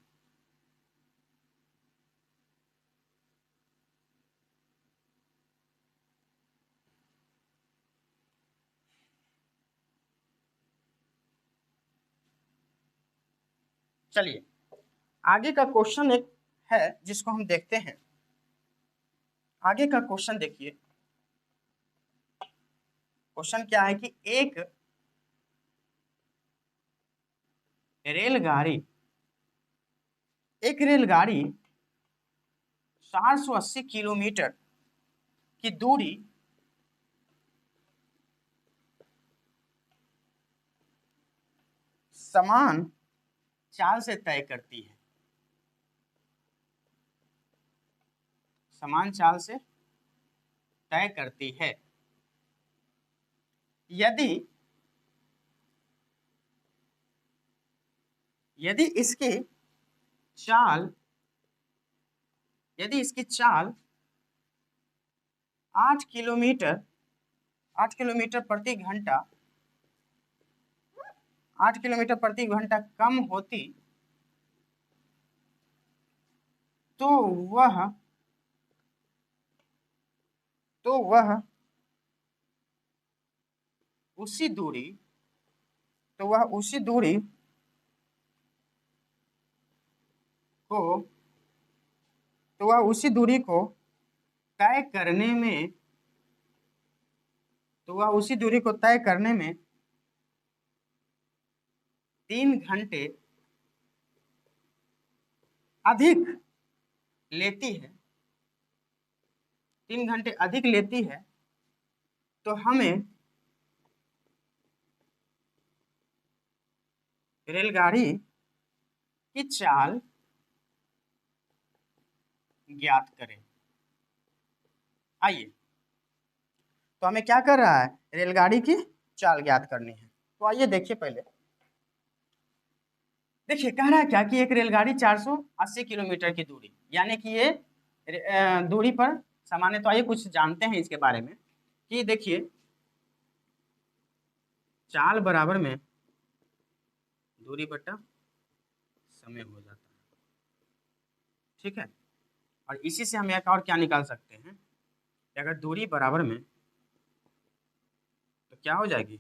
[SPEAKER 1] चलिए आगे का क्वेश्चन एक है जिसको हम देखते हैं। आगे का क्वेश्चन देखिए, क्वेश्चन क्या है कि एक रेलगाड़ी 480 किलोमीटर की दूरी समान चाल से तय करती है, समान चाल से तय करती है। यदि यदि इसकी चाल यदि इसकी चाल 8 किलोमीटर 8 किलोमीटर प्रति घंटा 8 किलोमीटर प्रति घंटा कम होती तो वह उसी दूरी तो वह उसी दूरी को तो वह उसी दूरी को तय करने में तो वह उसी दूरी को तय करने में 3 घंटे अधिक लेती है 3 घंटे अधिक लेती है तो हमें रेलगाड़ी की चाल ज्ञात करें। आइए, तो हमें क्या कर रहा है, रेलगाड़ी की चाल ज्ञात करनी है। तो आइए देखिए, पहले देखिए कह रहा है क्या कि एक रेलगाड़ी 480 किलोमीटर की दूरी, यानी कि ये दूरी पर सामान्य। तो आइए कुछ जानते हैं इसके बारे में कि देखिए चाल बराबर में दूरी बटा समय हो जाता है, ठीक है। और इसी से हम एक और क्या निकाल सकते हैं कि अगर दूरी बराबर में तो क्या हो जाएगी,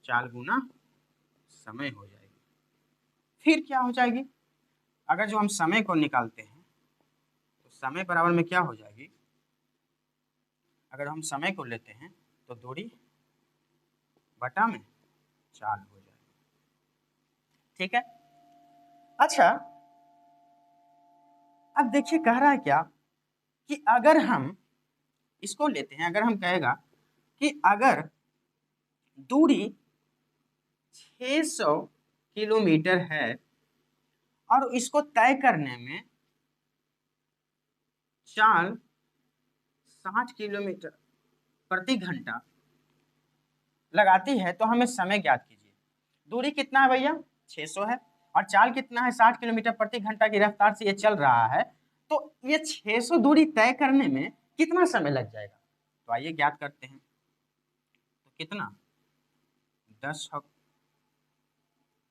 [SPEAKER 1] चाल गुना समय हो जाएगी। फिर क्या हो जाएगी, अगर जो हम समय को निकालते हैं तो समय बराबर में क्या हो जाएगी, अगर हम समय को लेते हैं तो दूरी बटा में चाल हो जाएगी, ठीक है। अच्छा, अब देखिए कह रहा है क्या कि अगर हम इसको लेते हैं, अगर हम कहेगा कि अगर दूरी 600 किलोमीटर है और इसको तय करने में चाल 60 किलोमीटर प्रति घंटा लगाती है, तो हमें समय ज्ञात कीजिए। दूरी कितना है भैया, 600 है, और चाल कितना है, 60 किलोमीटर प्रति घंटा की रफ्तार से ये चल रहा है। तो ये 600 दूरी तय करने में कितना समय लग जाएगा, तो आइए ज्ञात करते हैं। तो कितना, 10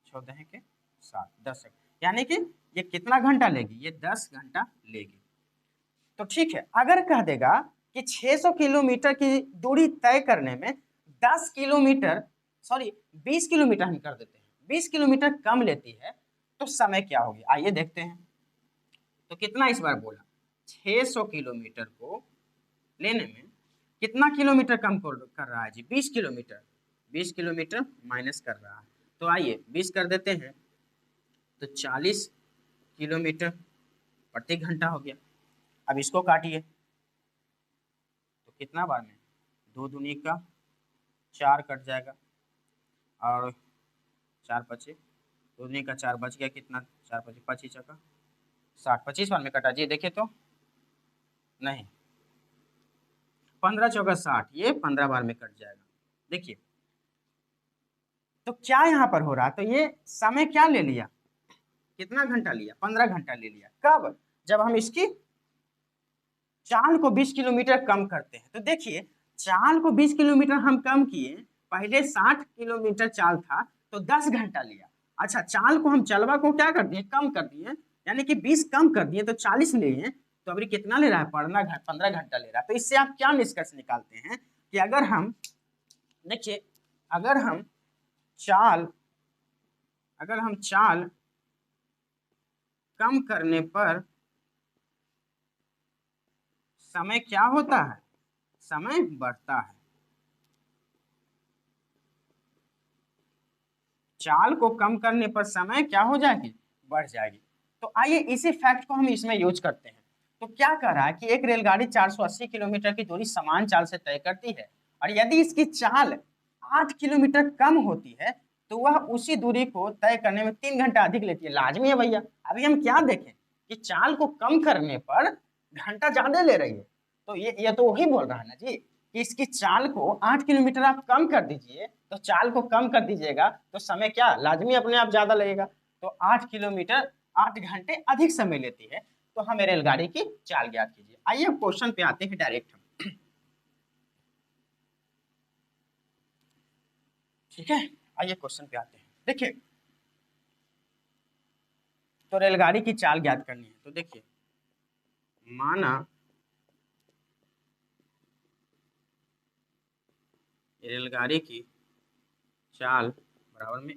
[SPEAKER 1] 14 के 7 10, यानी कि ये कितना घंटा लेगी, ये 10 घंटा लेगी। तो ठीक है, अगर कह देगा कि 600 किलोमीटर की दूरी तय करने में 10 किलोमीटर, सॉरी 20 किलोमीटर हम कर देते हैं, 20 किलोमीटर कम लेती है, तो समय क्या होगी, आइए देखते हैं। तो कितना इस बार बोला, 600 किलोमीटर को लेने में कितना किलोमीटर कम कर रहा है जी, 20 किलोमीटर। 20 किलोमीटर माइनस कर रहा है, तो आइए 20 कर देते हैं, तो 40 किलोमीटर प्रति घंटा हो गया। अब इसको काटिए, तो कितना बार में, 2 दूनी का 4 कट जाएगा, और 4 बचे, 2 दूनी का 4 बच गया, कितना, 4 बचे 25 का 60, 25 बार में कटा जी, देखिए तो नहीं, 15 चौका 60, ये 15 बार में कट जाएगा। देखिए तो क्या यहाँ पर हो रहा है, तो ये समय क्या ले लिया, कितना घंटा लिया, 15 घंटा ले लिया। कब, जब हम इसकी चाल को 20 किलोमीटर कम करते हैं। तो देखिए चाल को 20 किलोमीटर हम कम किए, पहले 60 किलोमीटर चाल था तो 10 घंटा लिया। अच्छा, चाल को हम चलवा को क्या कर दिए, कम कर दिए, यानी कि 20 कम कर दिए तो 40 लिए, तो अभी कितना ले रहा है, 15 घंटा ले रहा है। तो इससे आप क्या निष्कर्ष निकालते हैं कि अगर हम देखिए, अगर हम चाल कम करने पर समय क्या होता है, समय बढ़ता है। चाल को कम करने पर समय क्या हो जाएगी, बढ़ जाएगी। तो आइए इसी फैक्ट को हम इसमें यूज करते हैं। तो क्या कह रहा है कि एक रेलगाड़ी 480 किलोमीटर की दूरी समान चाल से तय करती है, और यदि इसकी चाल 8 किलोमीटर कम होती है तो वह उसी दूरी को तय करने में 3 घंटा अधिक लेती है। लाजमी है भैया, अभी हम क्या देखें कि चाल को कम करने पर घंटा ज्यादा ले रही है, तो ये तो वही बोल रहा है ना जी कि इसकी चाल को 8 किलोमीटर आप कम कर दीजिए, तो चाल को कम कर दीजिएगा तो समय क्या लाजमी अपने आप ज्यादा लगेगा। तो 8 किलोमीटर 8 घंटे अधिक समय लेती है, तो हमें रेलगाड़ी की चाल ज्ञात कीजिए। आइए क्वेश्चन पे आते हैं डायरेक्ट हम। ठीक है, आइए क्वेश्चन पे आते हैं। देखिए, तो रेलगाड़ी की चाल ज्ञात करनी है। तो देखिए, माना रेलगाड़ी की चाल बराबर में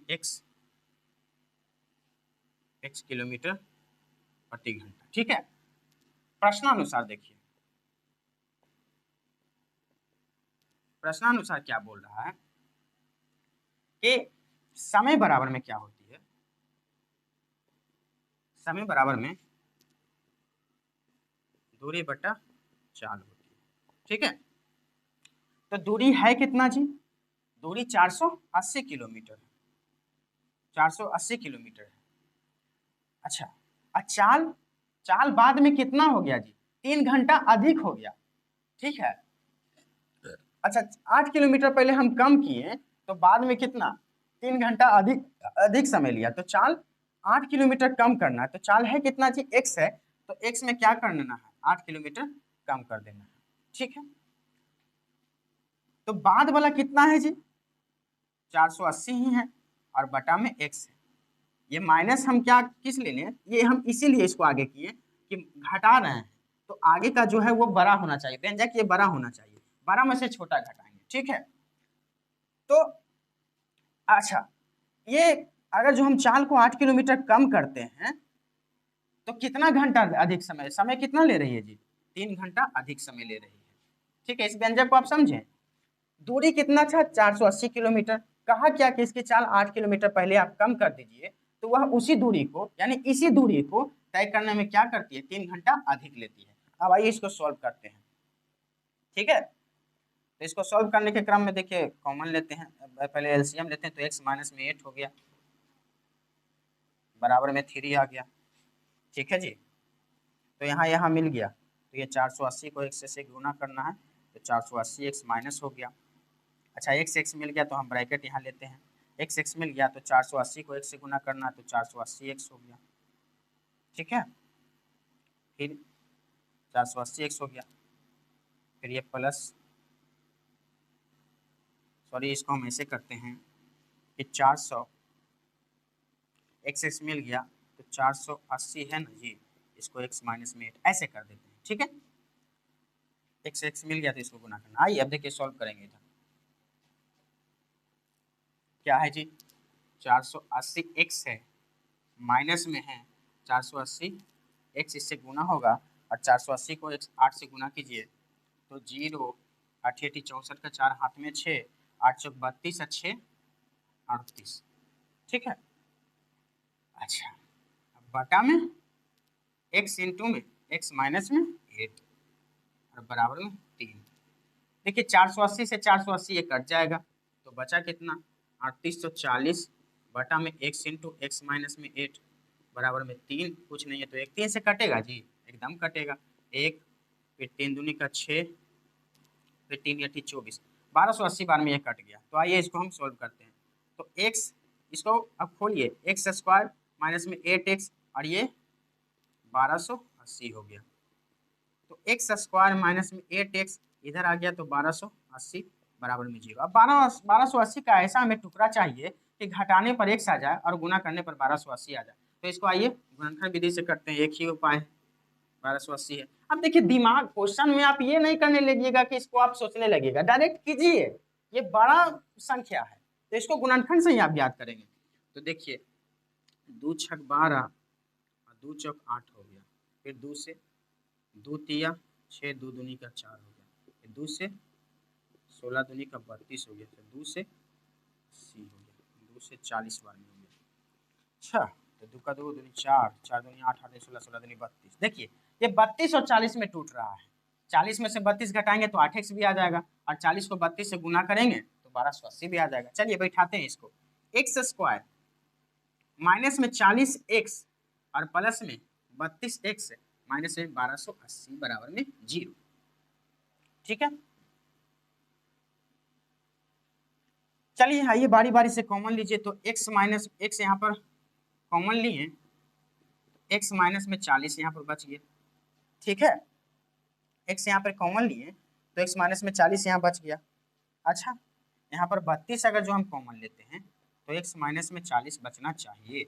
[SPEAKER 1] x किलोमीटर प्रति घंटा। ठीक है, प्रश्नानुसार देखिए, प्रश्नानुसार क्या बोल रहा है कि समय बराबर में क्या होती है, समय बराबर में दूरी बटा चाल होती है। ठीक है, तो दूरी है कितना जी, दूरी 480 किलोमीटर है, 480 किलोमीटर है। अच्छा, और चाल, चाल बाद में कितना हो गया जी, 3 घंटा अधिक हो गया। ठीक है, अच्छा 8 किलोमीटर पहले हम कम किए, तो बाद में कितना, 3 घंटा अधिक अधिक समय लिया। तो चाल 8 किलोमीटर कम करना है, तो चाल है कितना जी, x है, तो x में क्या करना है, 8 किलोमीटर कम कर देना है। ठीक है, तो बाद वाला कितना है जी, 480 ही है, और बटा में x है। ये माइनस हम क्या किस लिए लें, ये हम इसीलिए इसको आगे किए कि घटा रहे हैं, तो आगे का जो है वो बड़ा होना चाहिए, व्यंजक ये बड़ा होना चाहिए, बड़ा में से छोटा घटाएंगे। ठीक है, तो अच्छा, ये अगर जो हम चाल को 8 किलोमीटर कम करते हैं तो कितना घंटा अधिक समय, समय कितना ले रही है जी, 3 घंटा अधिक समय ले रही है। ठीक है, इस व्यंजक को आप समझें। दूरी कितना था, 480 किलोमीटर। कहा क्या कि इसकी चाल 8 किलोमीटर पहले आप कम कर दीजिए, तो वह उसी दूरी को, यानी इसी दूरी को तय करने में क्या करती है, 3 घंटा अधिक लेती है। अब आइए इसको सॉल्व करते हैं। ठीक है, तो इसको सॉल्व करने के क्रम में देखिए कॉमन लेते हैं, पहले एलसीएम लेते हैं, तो x माइनस में 8 हो गया, बराबर में 3 आ गया। ठीक है जी, तो यहाँ यहाँ मिल गया, तो ये 480 को x से गुना करना है, तो 480 x माइनस हो गया। अच्छा, x मिल गया, तो हम ब्रैकेट यहाँ लेते हैं, x मिल गया, तो 480 को x से गुना करना है, तो 480 x हो गया। ठीक है, फिर 480 x हो गया, फिर ये प्लस, सॉरी इसको हम ऐसे करते हैं कि 400 x मिल गया, तो 480 है ना जी, इसको x माइनस में 8 ऐसे कर देते हैं। ठीक है, x मिल गया, तो इसको गुना करना। आइए अब देखिए सॉल्व करेंगे इधर, क्या है जी, 480 x है, माइनस में है 480 x, इससे गुना होगा, और 480 को 8 से गुना कीजिए, तो 0 8 64 का 4 हाथ में 6, 8 चौक 32 और 6 38। ठीक है, अच्छा अब बटा में x इंटू में x माइनस में 8 और बराबर में 3। देखिए 480 से 480 ये कट जाएगा, तो बचा कितना, 3840 बटा में x इंटू एक्स माइनस में 8 बराबर में 3। कुछ नहीं है तो 1 3 से कटेगा जी, एकदम कटेगा। 1 फिर 3 दूनी का 6, फिर 3 अठी 24, 1280 बार में ये कट गया। तो आइए इसको हम सोल्व करते हैं। तो x, इसको अब खोलिए, एक्स स्क्वायर माइनस में 8x, और ये 1280 हो गया। तो एक्स स्क्वायर माइनस में 8x इधर आ गया, तो 1280 बराबर में 0। अब 1280 का ऐसा हमें टुकड़ा चाहिए कि घटाने पर x आ जाए और गुना करने पर 1280 आ जाए। तो इसको आइए गुणनखंड विधि से करते हैं, एक ही उपाय है, 1280 है। अब देखिए दिमाग, क्वेश्चन में आप ये नहीं करने लगिएगा कि इसको आप सोचने लगेगा, डायरेक्ट कीजिए, ये बड़ा संख्या है, तो इसको गुणनखंड से ही आप याद करेंगे। तो देखिए 2 छक 12 और 2 चौक 8 हो गया, फिर 2 से 2 तिया 6, 2 दूनी का 4 हो गया, फिर 2 से 16 दूनी का 32 हो गया, फिर 2 से 80 हो गया, 2 से 40 बार में हो गया। अच्छा, तो 2 का 2 दूनी 4, 4 दूनी 8, 8 16, 16 दूनी 32। देखिए ये 32 और 40 में टूट रहा है, 40 में से 32 घटाएंगे तो 8x भी आ जाएगा, और 40 को 32 से गुना करेंगे तो 1280 भी आ जाएगा। चलिए बैठाते हैं इसको, एक्स स्क्वायर माइनस में 40x और प्लस में 32x माइनस में 1280 बराबर में 0। ठीक है, चलिए आइए बारी बारी से कॉमन लीजिए। तो x माइनस x यहाँ पर कॉमन लिए, x माइनस में 40 यहाँ पर बच गया। ठीक है, x यहाँ पर कॉमन लिए तो x माइनस में 40 यहाँ बच गया। अच्छा, यहाँ पर 32 अगर जो हम कॉमन लेते हैं तो x माइनस में 40 बचना चाहिए।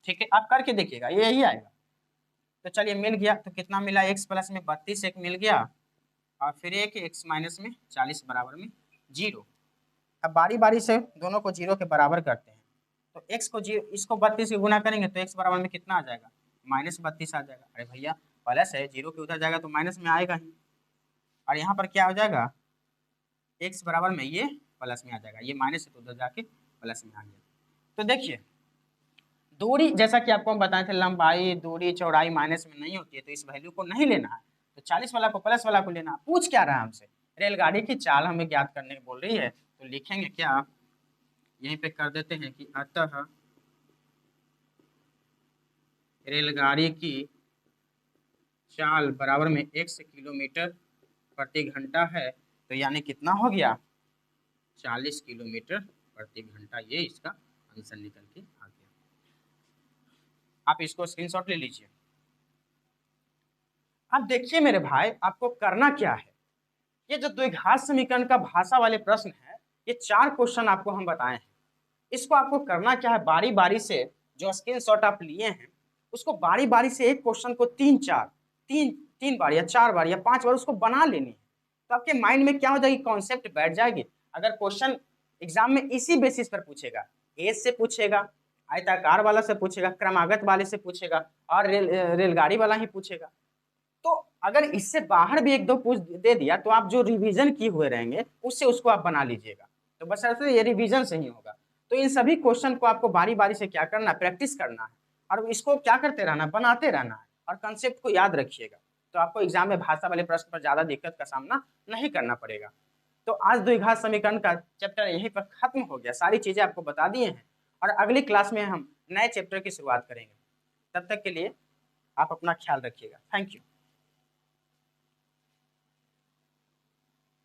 [SPEAKER 1] ठीक है, आप करके देखिएगा, ये यही आएगा। तो चलिए मिल गया, तो कितना मिला, x प्लस में 32 एक मिल गया, और फिर एक x माइनस में 40 बराबर में 0। अब बारी बारी से दोनों को 0 के बराबर करते हैं। तो x को 0, इसको 32 से गुना करेंगे तो x बराबर में कितना आ जाएगा, -32 आ जाएगा। अरे भैया प्लस है, 0 के उधर जाएगा तो माइनस में आएगा ही, और यहाँ पर क्या हो जाएगा, x बराबर में ये प्लस में आ जाएगा, ये माइनस है तो उधर जाके प्लस में आ गया। तो देखिए दूरी, जैसा कि आपको हम बताए थे, लंबाई दूरी चौड़ाई माइनस में नहीं होती है, तो इस वैल्यू को नहीं लेना है, तो 40 वाला को प्लस वाला को लेना है। पूछ क्या रहा है हमसे, रेलगाड़ी की चाल हमें ज्ञात करने को बोल रही है, तो लिखेंगे क्या, यहीं पे कर देते हैं कि अतः रेलगाड़ी की चाल बराबर में x किलोमीटर प्रति घंटा है, तो यानी कितना हो गया, 40 किलोमीटर प्रति घंटा। ये इसका आंसर निकल के आ गया। आप इसको स्क्रीनशॉट ले लीजिए। अब देखिए मेरे भाई, आपको करना क्या है, ये जो द्विघात समीकरण का भाषा वाले प्रश्न है, ये 4 क्वेश्चन आपको हम बताए हैं। इसको आपको करना क्या है, बारी बारी से जो स्क्रीनशॉट आप लिए हैं उसको बारी बारी से एक क्वेश्चन को 3 बार या 4 बार या 5 बार उसको बना लेनी है। तो आपके माइंड में क्या हो जाएगी, कॉन्सेप्ट बैठ जाएगी। अगर क्वेश्चन एग्जाम में इसी बेसिस पर पूछेगा, एज से पूछेगा, आयताकार वाला से पूछेगा, क्रमागत वाले से पूछेगा, और रेलगाड़ी वाला ही पूछेगा, तो अगर इससे बाहर भी एक दो पूछ दे दिया तो आप जो रिवीजन किए हुए रहेंगे उससे उसको आप बना लीजिएगा। तो बस ऐसे ये रिवीजन से ही होगा। तो इन सभी क्वेश्चन को आपको बारी बारी से क्या करना है, प्रैक्टिस करना है, और इसको क्या करते रहना, बनाते रहना है, और कंसेप्ट को याद रखिएगा। तो आपको एग्जाम में भाषा वाले प्रश्न पर ज्यादा दिक्कत का सामना नहीं करना पड़ेगा। तो आज द्विघात समीकरण का चैप्टर यहीं पर खत्म हो गया, सारी चीजें आपको बता दिए हैं, और अगली क्लास में हम नए चैप्टर की शुरुआत करेंगे। तब तक के लिए आप अपना ख्याल रखिएगा। Thank you.